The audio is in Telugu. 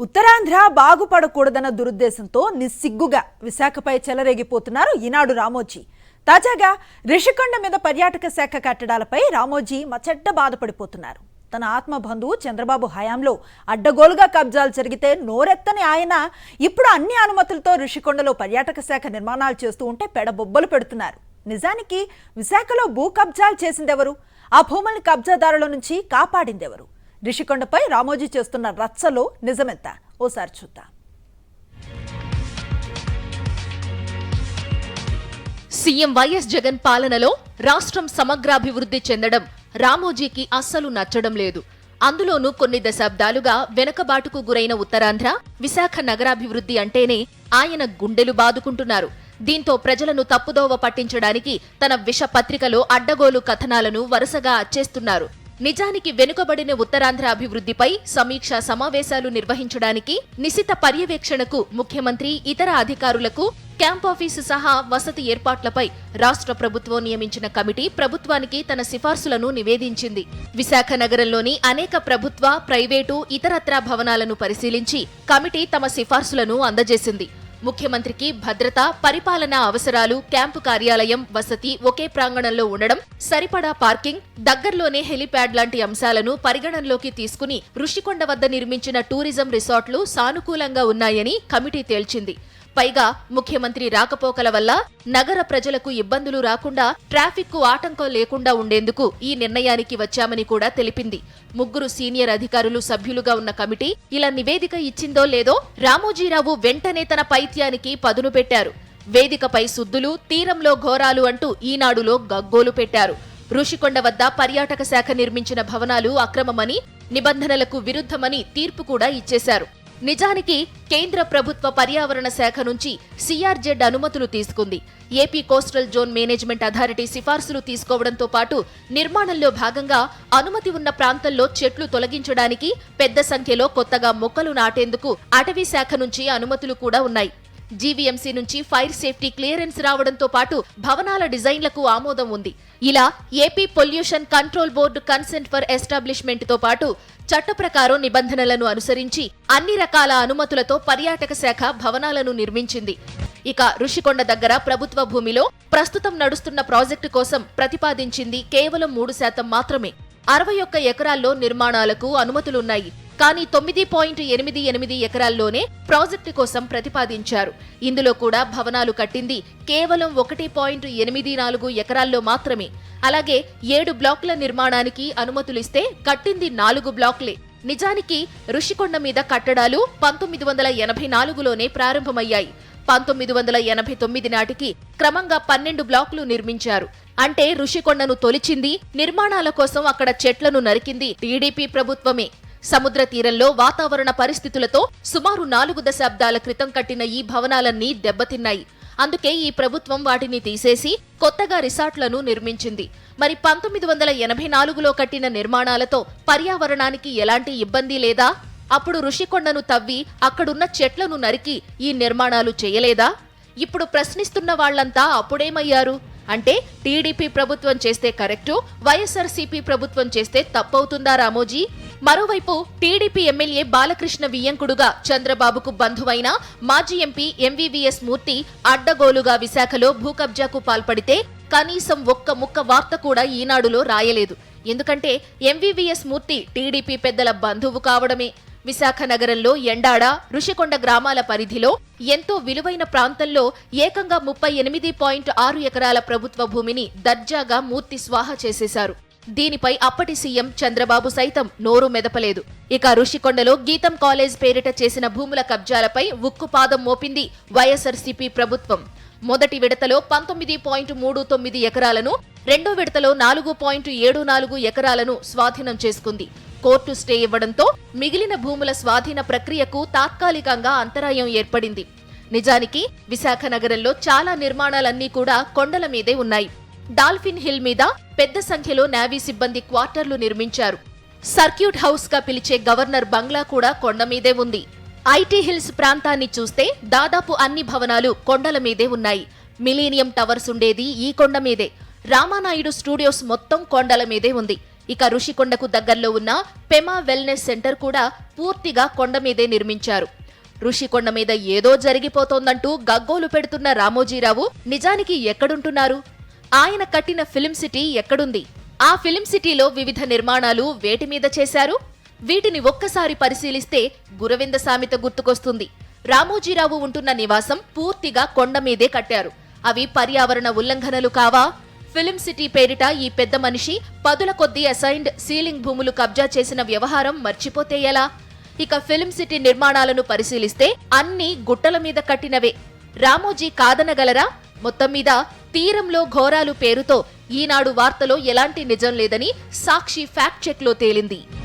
ఉత్తరాంధ్ర బాగుపడకూడదన్న దురుద్దేశంతో నిస్సిగ్గుగా విశాఖపై చెలరేగిపోతున్నారు ఈనాడు రామోజీ. తాజాగా రిషికొండ మీద పర్యాటక శాఖ కట్టడాలపై రామోజీ మచ్చడ్డ బాధపడిపోతున్నారు. తన ఆత్మ బంధువు చంద్రబాబు హయాంలో అడ్డగోలుగా కబ్జాలు జరిగితే నోరెత్తని ఆయన ఇప్పుడు అన్ని అనుమతులతో రిషికొండలో పర్యాటక శాఖ నిర్మాణాలు చేస్తూ ఉంటే పెడబొబ్బలు పెడుతున్నారు. నిజానికి విశాఖలో భూ కబ్జాలు చేసిందెవరు? ఆ భూముల్ని కబ్జాదారుల నుంచి కాపాడిందెవరు? రిషికొండపై రామోజీ చేస్తున్న రచ్చలో నిజమెంత? ఓసారి చూద్దాం. సీఎం వైఎస్ జగన్ పాలనలో రాష్ట్రం సమగ్రాభివృద్ధి చెందడం రామోజీకి అస్సలు నచ్చడం లేదు. అందులోనూ కొన్ని దశాబ్దాలుగా వెనకబాటుకు గురైన ఉత్తరాంధ్ర, విశాఖ నగరాభివృద్ధి అంటేనే ఆయన గుండెలు బాదుకుంటున్నారు. దీంతో ప్రజలను తప్పుదోవ పట్టించడానికి తన విష పత్రికలో అడ్డగోలు కథనాలను వరుసగా అచ్చేస్తున్నారు. నిజానికి వెనుకబడిన ఉత్తరాంధ్ర అభివృద్ధిపై సమీక్షా సమావేశాలు నిర్వహించడానికి, నిశిత పర్యవేక్షణకు ముఖ్యమంత్రి, ఇతర అధికారులకు క్యాంపాఫీసు సహా వసతి ఏర్పాట్లపై రాష్ట్ర ప్రభుత్వం నియమించిన కమిటీ ప్రభుత్వానికి తన సిఫార్సులను నివేదించింది. విశాఖ నగరంలోని అనేక ప్రభుత్వ, ప్రైవేటు, ఇతరత్రా భవనాలను పరిశీలించి కమిటీ తమ సిఫార్సులను అందజేసింది. ముఖ్యమంత్రికి భద్రత, పరిపాలనా అవసరాలు, క్యాంపు కార్యాలయం, వసతి ఒకే ప్రాంగణంలో ఉండడం, సరిపడా పార్కింగ్, దగ్గర్లోనే హెలిప్యాడ్ లాంటి అంశాలను పరిగణనలోకి తీసుకుని రుషికొండ వద్ద నిర్మించిన టూరిజం రిసార్ట్లు సానుకూలంగా ఉన్నాయని కమిటీ తేల్చింది. పైగా ముఖ్యమంత్రి రాకపోకల వల్ల నగర ప్రజలకు ఇబ్బందులు రాకుండా, ట్రాఫిక్ కు ఆటంకం లేకుండా ఉండేందుకు ఈ నిర్ణయానికి వచ్చామని కూడా తెలిపింది. ముగ్గురు సీనియర్ అధికారులు సభ్యులుగా ఉన్న కమిటీ ఇలా నివేదిక ఇచ్చిందో లేదో రామోజీరావు వెంటనే తన పైత్యానికి పదును పెట్టారు. వేదికపై సుద్దులు, తీరంలో ఘోరాలు అంటూ ఈనాడులో గగ్గోలు పెట్టారు. రుషికొండ వద్ద పర్యాటక శాఖ నిర్మించిన భవనాలు అక్రమమని, నిబంధనలకు విరుద్ధమని తీర్పు కూడా ఇచ్చేశారు. నిజానికి కేంద్ర ప్రభుత్వ పర్యావరణ శాఖ నుంచి సిఆర్జెడ్ అనుమతులు తీసుకుంది. AP coastal zone management authority సిఫార్సులు తీసుకోవడంతో పాటు నిర్మాణంలో భాగంగా అనుమతి ఉన్న ప్రాంతంలో చెట్లు తొలగించడానికి, పెద్ద సంఖ్యలో కొత్తగా మొక్కలు నాటేందుకు అటవీ శాఖ నుంచి అనుమతులు కూడా ఉన్నాయి. జీవీఎంసీ నుంచి ఫైర్ సేఫ్టీ క్లియరెన్స్ రావడంతో పాటు భవనాల డిజైన్లకు ఆమోదం ఉంది. ఇలా AP pollution control board consent for establishment తో పాటు చట్ట ప్రకారం నిబంధనలను అనుసరించి అన్ని రకాల అనుమతులతో పర్యాటక శాఖ భవనాలను నిర్మించింది. ఇక రుషికొండ దగ్గర ప్రభుత్వ భూమిలో ప్రస్తుతం నడుస్తున్న ప్రాజెక్టు కోసం ప్రతిపాదించింది కేవలం 3% మాత్రమే. 61 ఎకరాల్లో నిర్మాణాలకు అనుమతులున్నాయి. కానీ 9.88 ఎకరాల్లోనే ప్రాజెక్టు కోసం ప్రతిపాదించారు. ఇందులో కూడా భవనాలు కట్టింది కేవలం 1.84 ఎకరాల్లో మాత్రమే. అలాగే 7 బ్లాకుల నిర్మాణానికి అనుమతులిస్తే కట్టింది 4 బ్లాకులే. నిజానికి రుషికొండ మీద కట్టడాలు 1984లోనే ప్రారంభమయ్యాయి. 1989 నాటికి క్రమంగా 12 బ్లాకులు నిర్మించారు. అంటే రుషికొండను తొలిచింది, నిర్మాణాల కోసం అక్కడ చెట్లను నరికింది టీడీపీ ప్రభుత్వమే. సముద్ర తీరంలో వాతావరణ పరిస్థితులతో సుమారు 4 దశాబ్దాల క్రితం కట్టిన ఈ భవనాలన్నీ దెబ్బతిన్నాయి. అందుకే ఈ ప్రభుత్వం వాటిని తీసేసి కొత్తగా రిసార్ట్లను నిర్మించింది. మరి 1984లో కట్టిన నిర్మాణాలతో పర్యావరణానికి ఎలాంటి ఇబ్బంది లేదా? అప్పుడు రుషికొండను తవ్వి అక్కడున్న చెట్లను నరికి ఈ నిర్మాణాలు చేయలేదా? ఇప్పుడు ప్రశ్నిస్తున్న వాళ్లంతా అప్పుడేమయ్యారు? అంటే టీడీపీ ప్రభుత్వం చేస్తే కరెక్టు, వైఎస్ఆర్సీపీ ప్రభుత్వం చేస్తే తప్పవుతుందా రామోజీ? మరోవైపు టీడీపీ ఎమ్మెల్యే బాలకృష్ణ వియ్యంకుడుగా చంద్రబాబుకు బంధువైన మాజీ ఎంపీ ఎంవీవీఎస్ మూర్తి అడ్డగోలుగా విశాఖలో భూకబ్జాకు పాల్పడితే కనీసం ఒక్క ముక్క వార్త కూడా ఈనాడులో రాయలేదు. ఎందుకంటే ఎంవీవీఎస్ మూర్తి టీడీపీ పెద్దల బంధువు కావడమే. విశాఖ నగరంలో ఎండాడ, రుషికొండ గ్రామాల పరిధిలో ఎంతో విలువైన ప్రాంతంలో ఏకంగా 38.6 ఎకరాల ప్రభుత్వ భూమిని దర్జాగా మూర్తి స్వాహా చేసేశారు. దీనిపై అప్పటి సీఎం చంద్రబాబు సైతం నోరు మెదపలేదు. ఇక రుషికొండలో గీతం కాలేజ్ పేరిట చేసిన భూముల కబ్జాలపై ఉక్కుపాదం మోపింది వైఎస్ఆర్సీపీ ప్రభుత్వం. మొదటి విడతలో 19.39 ఎకరాలను, రెండో విడతలో 4.74 ఎకరాలను స్వాధీనం చేసుకుంది. కోర్టు స్టే ఇవ్వడంతో మిగిలిన భూముల స్వాధీన ప్రక్రియకు తాత్కాలికంగా అంతరాయం ఏర్పడింది. నిజానికి విశాఖ నగరంలో చాలా నిర్మాణాలన్నీ కూడా కొండల మీదే ఉన్నాయి. డాల్ఫిన్ హిల్ మీద పెద్ద సంఖ్యలో నేవీ సిబ్బంది క్వార్టర్లు నిర్మించారు. సర్క్యూట్ హౌస్ గా పిలిచే గవర్నర్ బంగ్లా కూడా కొండ మీదే ఉంది. ఐటీ హిల్స్ ప్రాంతాన్ని చూస్తే దాదాపు అన్ని భవనాలు కొండల మీదే ఉన్నాయి. మిలీనియం టవర్స్ ఉండేది ఈ కొండ మీదే. రామానాయుడు స్టూడియోస్ మొత్తం కొండల మీదే ఉంది. ఇక ఋషికొండకు దగ్గరలో ఉన్న పెమా వెల్నెస్ సెంటర్ కూడా పూర్తిగా కొండ మీదే నిర్మించారు. ఋషికొండ మీద ఏదో జరిగిపోతోందంటూ గగ్గోలు పెడుతున్న రామోజీరావు నిజానికి ఎక్కడుంటున్నారు? ఆయన కట్టిన ఫిల్మ్ సిటీ ఎక్కడుంది? ఆ ఫిల్మ్ సిటీలో వివిధ నిర్మాణాలు వేటి మీద చేశారు? వీటిని ఒక్కసారి పరిశీలిస్తే గురవింద సామెత గుర్తుకొస్తుంది. రామోజీరావు ఉంటున్న నివాసం పూర్తిగా కొండ మీదే కట్టారు. అవి పర్యావరణ ఉల్లంఘనలు కావా? ఫిల్మ్ సిటీ పేరిట ఈ పెద్ద మనిషి పదుల కొద్దీ అసైన్డ్ సీలింగ్ భూములు కబ్జా చేసిన వ్యవహారం మర్చిపోతే ఎలా? ఇక ఫిల్మ్ సిటీ నిర్మాణాలను పరిశీలిస్తే అన్నీ గుట్టల మీద కట్టినవే. రామోజీ కాదనగలరా? మొత్తం మీద తీరంలో ఘోరాలు పేరుతో ఈనాడు వార్తలో ఎలాంటి నిజం లేదని సాక్షి ఫ్యాక్ట్ చెక్ లో తేలింది.